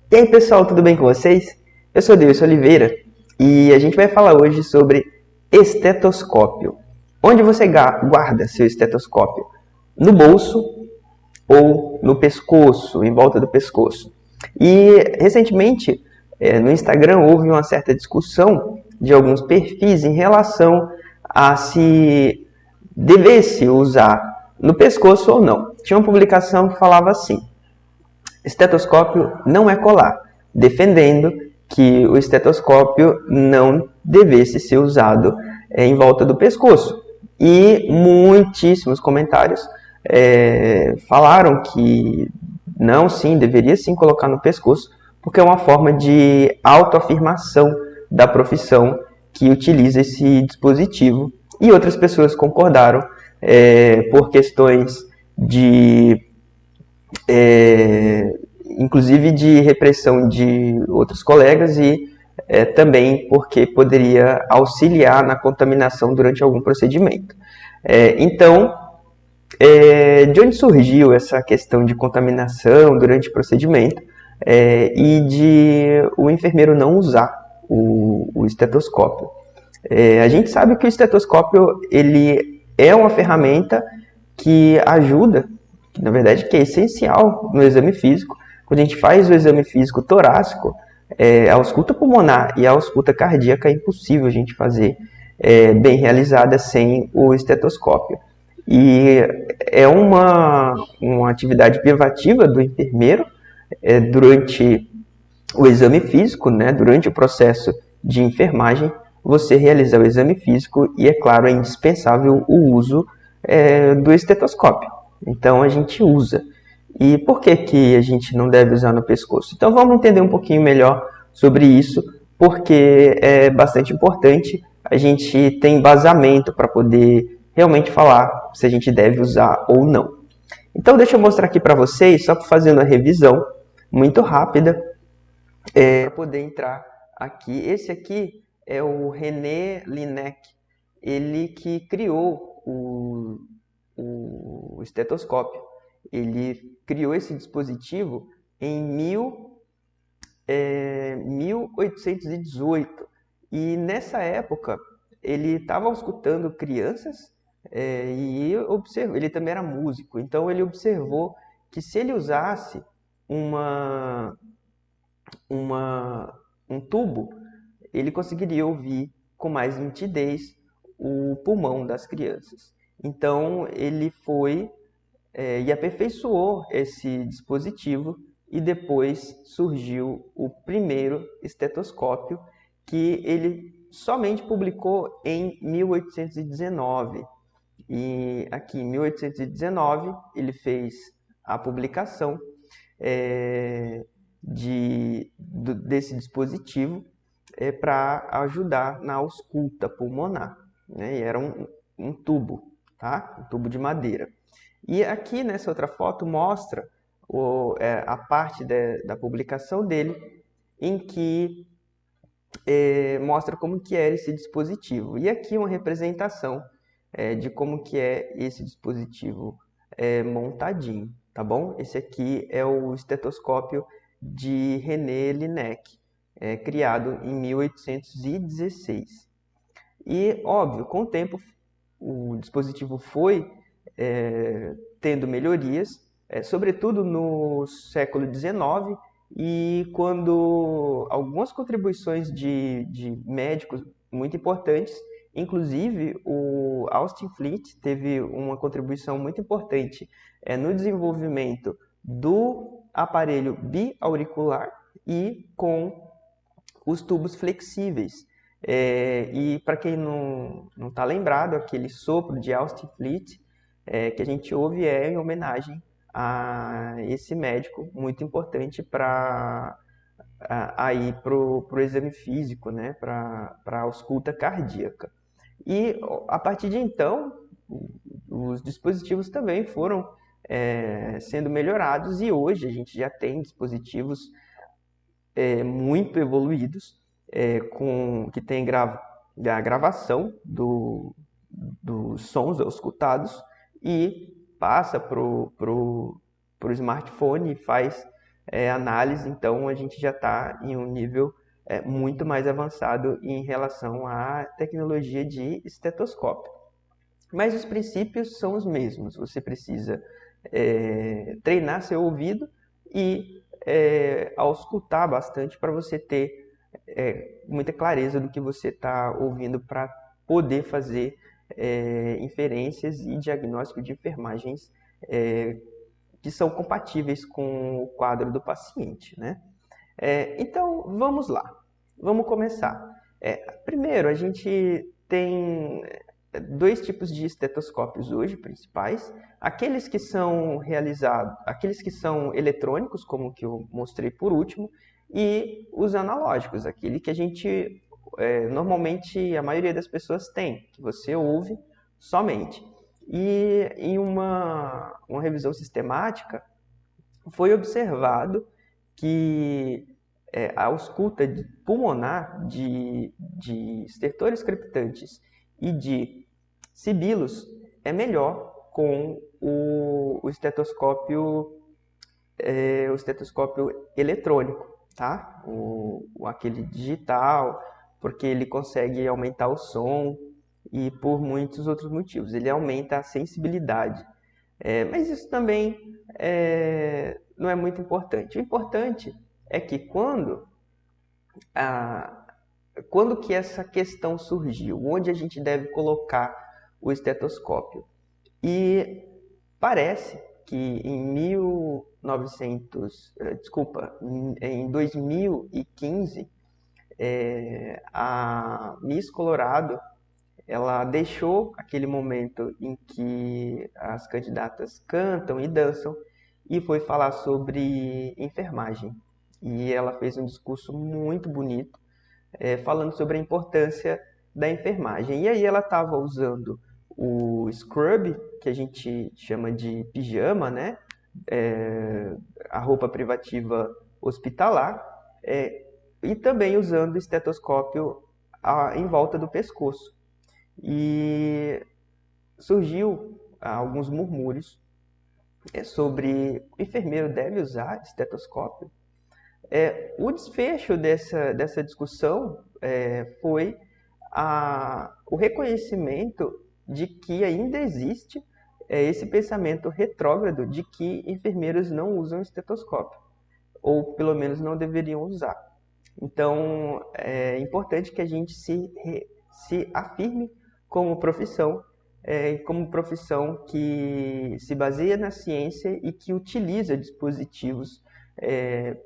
E aí pessoal, tudo bem com vocês? Eu sou Deus Oliveira e a gente vai falar hoje sobre estetoscópio. Onde você guarda seu estetoscópio? No bolso ou no pescoço, em volta do pescoço? E recentemente no Instagram houve uma certa discussão de alguns perfis em relação a se devesse usar no pescoço ou não. Tinha uma publicação que falava assim: estetoscópio não é colar, defendendo que o estetoscópio não devesse ser usado em volta do pescoço. E muitíssimos comentários falaram que não, sim, deveria sim colocar no pescoço, porque é uma forma de autoafirmação da profissão que utiliza esse dispositivo. E outras pessoas concordaram por questões de inclusive de repressão de outros colegas e também porque poderia auxiliar na contaminação durante algum procedimento. Então, de onde surgiu essa questão de contaminação durante o procedimento e de o enfermeiro não usar o estetoscópio? A gente sabe que o estetoscópio ele é uma ferramenta que ajuda, na verdade que é essencial no exame físico. Quando a gente faz o exame físico torácico, a ausculta pulmonar e a ausculta cardíaca é impossível a gente fazer bem realizada sem o estetoscópio. E é uma atividade privativa do enfermeiro durante o exame físico, né, durante o processo de enfermagem, você realizar o exame físico e, é claro, é indispensável o uso do estetoscópio. Então, a gente usa. E por que, que a gente não deve usar no pescoço? Então, vamos entender um pouquinho melhor sobre isso, porque é bastante importante a gente ter embasamento para poder realmente falar se a gente deve usar ou não. Então, deixa eu mostrar aqui para vocês, só fazendo a revisão muito rápida, para poder entrar aqui. Esse aqui é o René Laennec, ele que criou o estetoscópio. Ele criou esse dispositivo em 1818 e nessa época ele estava escutando crianças e ele também era músico, então ele observou que se ele usasse uma um tubo, ele conseguiria ouvir com mais nitidez o pulmão das crianças. Então, ele foi e aperfeiçoou esse dispositivo e depois surgiu o primeiro estetoscópio que ele somente publicou em 1819. E aqui em 1819 ele fez a publicação desse dispositivo para ajudar na ausculta pulmonar, né? E era um tubo, tá? Um tubo de madeira. E aqui nessa outra foto mostra a parte da publicação dele em que mostra como que era esse dispositivo. E aqui uma representação de como que é esse dispositivo montadinho, tá bom? Esse aqui é o estetoscópio de René Laennec, criado em 1816. E, óbvio, com o tempo o dispositivo foi tendo melhorias, sobretudo no século XIX, e quando algumas contribuições de médicos muito importantes, inclusive o Austin Fleet teve uma contribuição muito importante no desenvolvimento do aparelho biauricular e com os tubos flexíveis. E para quem não está lembrado, aquele sopro de Austin Fleet que a gente ouve é em homenagem a esse médico muito importante para ir para o exame físico, né? Para a ausculta cardíaca. E a partir de então, os dispositivos também foram sendo melhorados e hoje a gente já tem dispositivos muito evoluídos que tem a gravação dos sons auscultados e passa pro smartphone e faz análise, então a gente já está em um nível muito mais avançado em relação à tecnologia de estetoscópio. Mas os princípios são os mesmos. Você precisa treinar seu ouvido e auscultar bastante para você ter muita clareza do que você está ouvindo para poder fazer inferências e diagnóstico de enfermagens que são compatíveis com o quadro do paciente, né? Então, vamos lá. Vamos começar. Primeiro, a gente tem dois tipos de estetoscópios hoje, principais. Aqueles que são aqueles que são eletrônicos, como o que eu mostrei por último, e os analógicos, aquele que a gente, normalmente, a maioria das pessoas tem, que você ouve somente. E em uma revisão sistemática, foi observado que a ausculta pulmonar de estertores crepitantes e de sibilos é melhor com o estetoscópio eletrônico, tá? Aquele digital, porque ele consegue aumentar o som e por muitos outros motivos. Ele aumenta a sensibilidade. Mas isso também não é muito importante. O importante é que quando que essa questão surgiu, onde a gente deve colocar o estetoscópio. E parece que em 2015, a Miss Colorado, ela deixou aquele momento em que as candidatas cantam e dançam e foi falar sobre enfermagem. E ela fez um discurso muito bonito, falando sobre a importância da enfermagem. E aí ela estava usando o scrub, que a gente chama de pijama, né? A roupa privativa hospitalar, e também usando o estetoscópio em volta do pescoço. E surgiu alguns murmúrios sobre o enfermeiro deve usar estetoscópio. O desfecho dessa discussão foi o reconhecimento de que ainda existe esse pensamento retrógrado de que enfermeiros não usam estetoscópio, ou pelo menos não deveriam usar. Então, é importante que a gente se afirme como profissão que se baseia na ciência e que utiliza dispositivos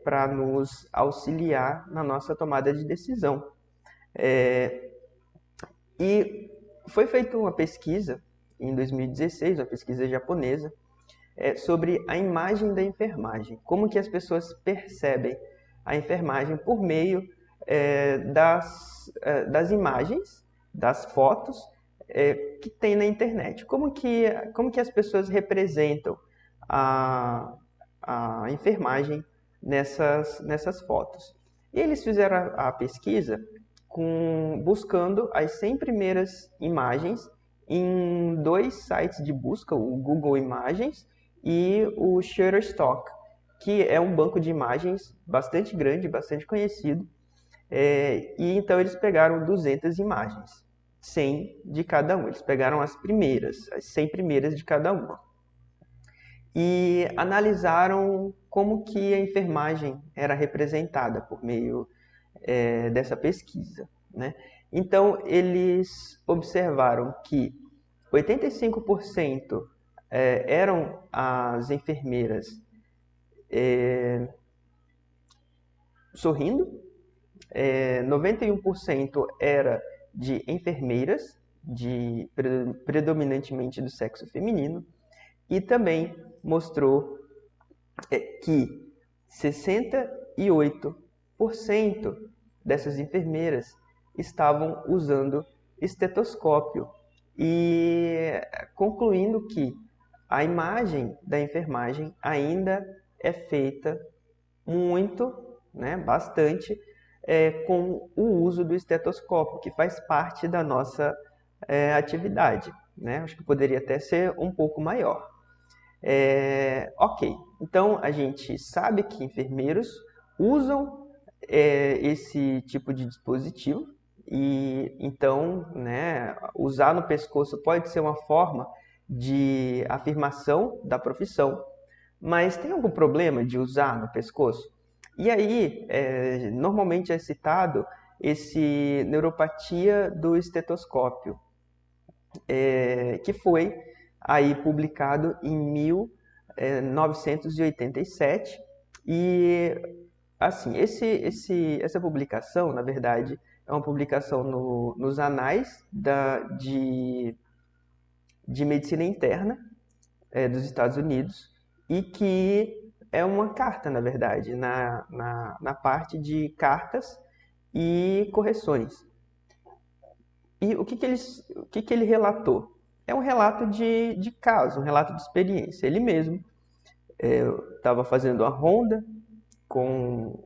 para nos auxiliar na nossa tomada de decisão. E foi feita uma pesquisa em 2016, uma pesquisa japonesa, sobre a imagem da enfermagem, como que as pessoas percebem a enfermagem por meio das imagens, das fotos que tem na internet. Como que as pessoas representam a enfermagem nessas fotos. E eles fizeram a pesquisa buscando as 100 primeiras imagens em dois sites de busca, o Google Imagens e o Shutterstock, que é um banco de imagens bastante grande, bastante conhecido. E então eles pegaram 200 imagens, 100 de cada um. Eles pegaram as 100 primeiras de cada uma. E analisaram como que a enfermagem era representada por meio dessa pesquisa, né? Então, eles observaram que 85% eram as enfermeiras sorrindo, 91% era de enfermeiras, predominantemente do sexo feminino, e também mostrou que 68% dessas enfermeiras estavam usando estetoscópio, e concluindo que a imagem da enfermagem ainda é feita muito, né, bastante, com o uso do estetoscópio, que faz parte da nossa atividade, né? Acho que poderia até ser um pouco maior. Ok, Então, a gente sabe que enfermeiros usam esse tipo de dispositivo e então, né, usar no pescoço pode ser uma forma de afirmação da profissão, mas tem algum problema de usar no pescoço? E aí, normalmente é citado esse neuropatia do estetoscópio, que foi aí publicado em 1987 e assim, essa publicação, na verdade, é uma publicação nos anais de medicina interna dos Estados Unidos e que é uma carta, na verdade, na parte de cartas e correções. E o que ele relatou? É um relato de caso, um relato de experiência. Ele mesmo estava fazendo uma ronda com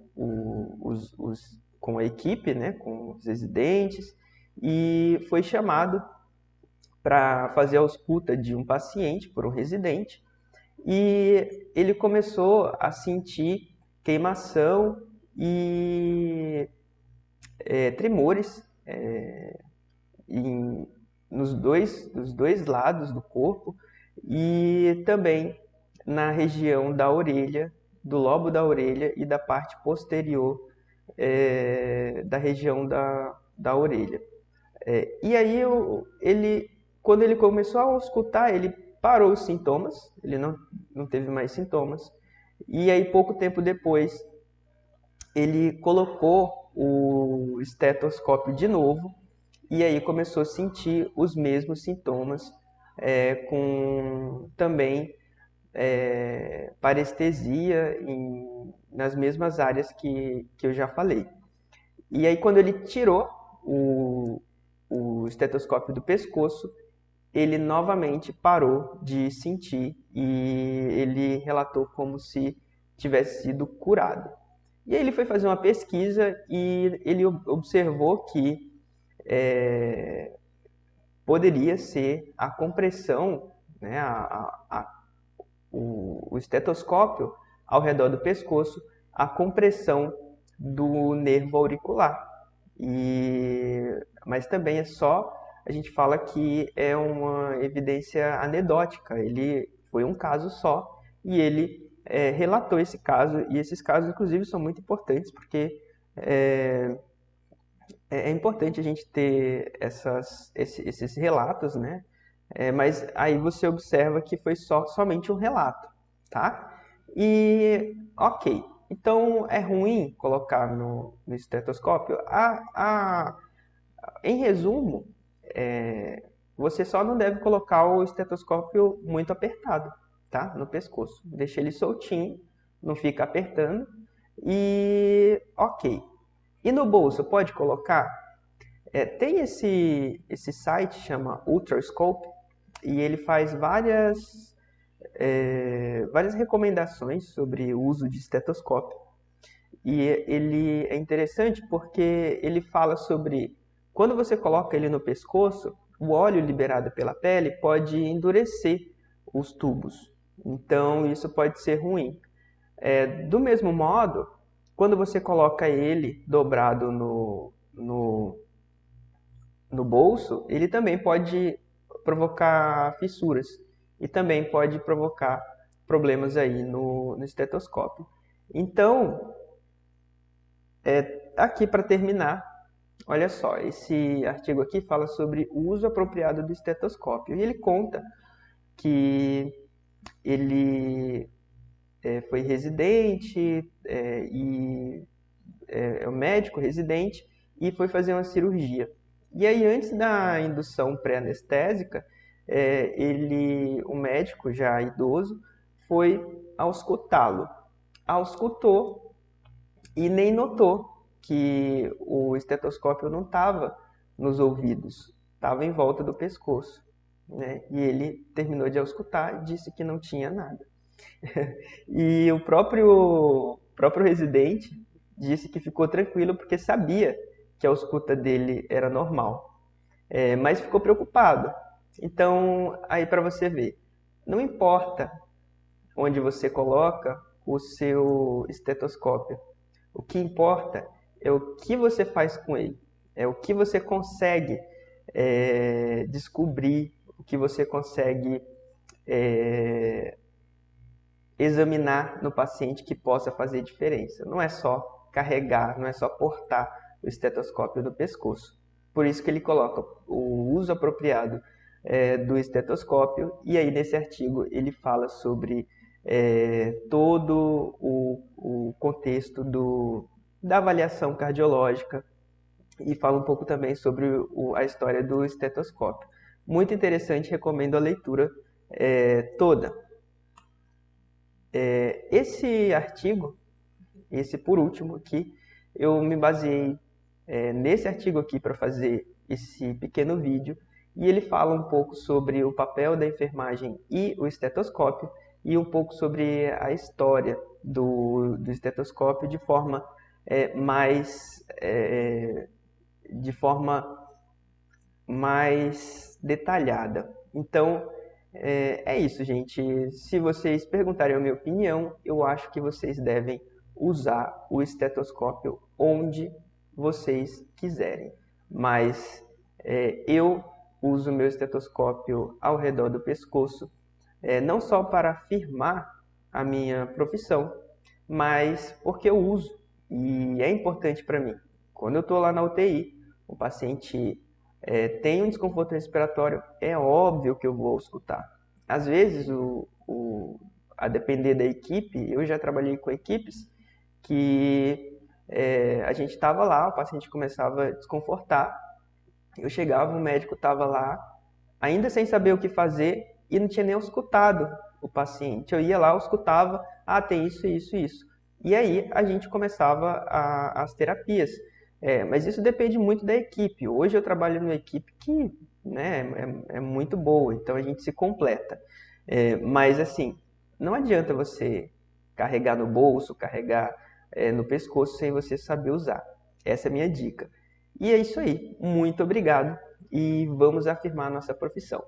com a equipe, né, com os residentes, e foi chamado para fazer a ausculta de um paciente por um residente, e ele começou a sentir queimação e tremores em, nos dois lados do corpo e também na região da orelha, do lobo da orelha e da parte posterior da região da orelha. E aí quando ele começou a auscultar, ele parou os sintomas, ele não teve mais sintomas. E aí pouco tempo depois, ele colocou o estetoscópio de novo e aí começou a sentir os mesmos sintomas, com também parestesia nas mesmas áreas que eu já falei. E aí quando ele tirou o estetoscópio do pescoço, ele novamente parou de sentir e ele relatou como se tivesse sido curado. E aí ele foi fazer uma pesquisa e ele observou que poderia ser a compressão, né, o estetoscópio ao redor do pescoço, a compressão do nervo auricular. Mas também a gente fala que é uma evidência anedótica, ele foi um caso só e ele relatou esse caso, e esses casos inclusive são muito importantes porque é importante a gente ter esses relatos, né? Mas aí você observa que foi somente um relato, tá? E, ok, então é ruim colocar no estetoscópio? Em resumo, você só não deve colocar o estetoscópio muito apertado, tá? No pescoço. Deixa ele soltinho, não fica apertando. E, ok. E no bolso, pode colocar? Tem esse site, chama Ultrascope, e ele faz várias recomendações sobre o uso de estetoscópio. E ele é interessante porque ele fala sobre quando você coloca ele no pescoço, o óleo liberado pela pele pode endurecer os tubos. Então isso pode ser ruim. Do mesmo modo, quando você coloca ele dobrado no bolso, ele também pode provocar fissuras e também pode provocar problemas aí no estetoscópio. Então, aqui para terminar, olha só, esse artigo aqui fala sobre o uso apropriado do estetoscópio e ele conta que ele foi residente e é um médico residente e foi fazer uma cirurgia. E aí, antes da indução pré-anestésica, o médico, já idoso, foi auscultá-lo. Auscultou e nem notou que o estetoscópio não estava nos ouvidos, estava em volta do pescoço. Né? E ele terminou de auscultar e disse que não tinha nada. E o próprio residente disse que ficou tranquilo porque sabia que a ausculta dele era normal, mas ficou preocupado. Então, aí para você ver, não importa onde você coloca o seu estetoscópio. O que importa é o que você faz com ele, é o que você consegue descobrir, o que você consegue examinar no paciente que possa fazer diferença. Não é só carregar, não é só portar o estetoscópio no pescoço. Por isso que ele coloca o uso apropriado do estetoscópio, e aí nesse artigo ele fala sobre todo o contexto da avaliação cardiológica e fala um pouco também sobre a história do estetoscópio. Muito interessante, recomendo a leitura toda. Esse artigo, esse por último aqui, eu me baseei nesse artigo aqui para fazer esse pequeno vídeo, e ele fala um pouco sobre o papel da enfermagem e o estetoscópio, e um pouco sobre a história do estetoscópio de forma mais detalhada. Então, é isso, gente. Se vocês perguntarem a minha opinião, eu acho que vocês devem usar o estetoscópio onde vocês quiserem. Mas eu uso o meu estetoscópio ao redor do pescoço, não só para afirmar a minha profissão, mas porque eu uso e é importante para mim. Quando eu estou lá na UTI, o paciente tem um desconforto respiratório, é óbvio que eu vou escutar. Às vezes, a depender da equipe, eu já trabalhei com equipes que a gente estava lá, o paciente começava a desconfortar, eu chegava, o médico estava lá, ainda sem saber o que fazer, e não tinha nem escutado o paciente. Eu ia lá, eu escutava, tem isso, isso, isso. E aí a gente começava as terapias. Mas isso depende muito da equipe. Hoje eu trabalho numa equipe que é muito boa, então a gente se completa. Mas assim, não adianta você carregar no bolso, carregar no pescoço sem você saber usar. Essa é a minha dica. E é isso aí. Muito obrigado e vamos afirmar a nossa profissão.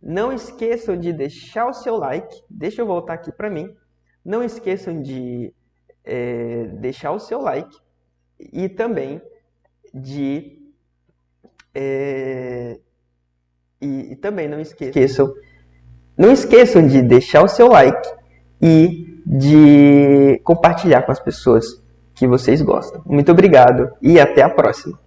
Não esqueçam de deixar o seu like. Deixa eu voltar aqui para mim. Não esqueçam de deixar o seu like e também também não esqueçam de deixar o seu like e de compartilhar com as pessoas que vocês gostam. Muito obrigado e até a próxima.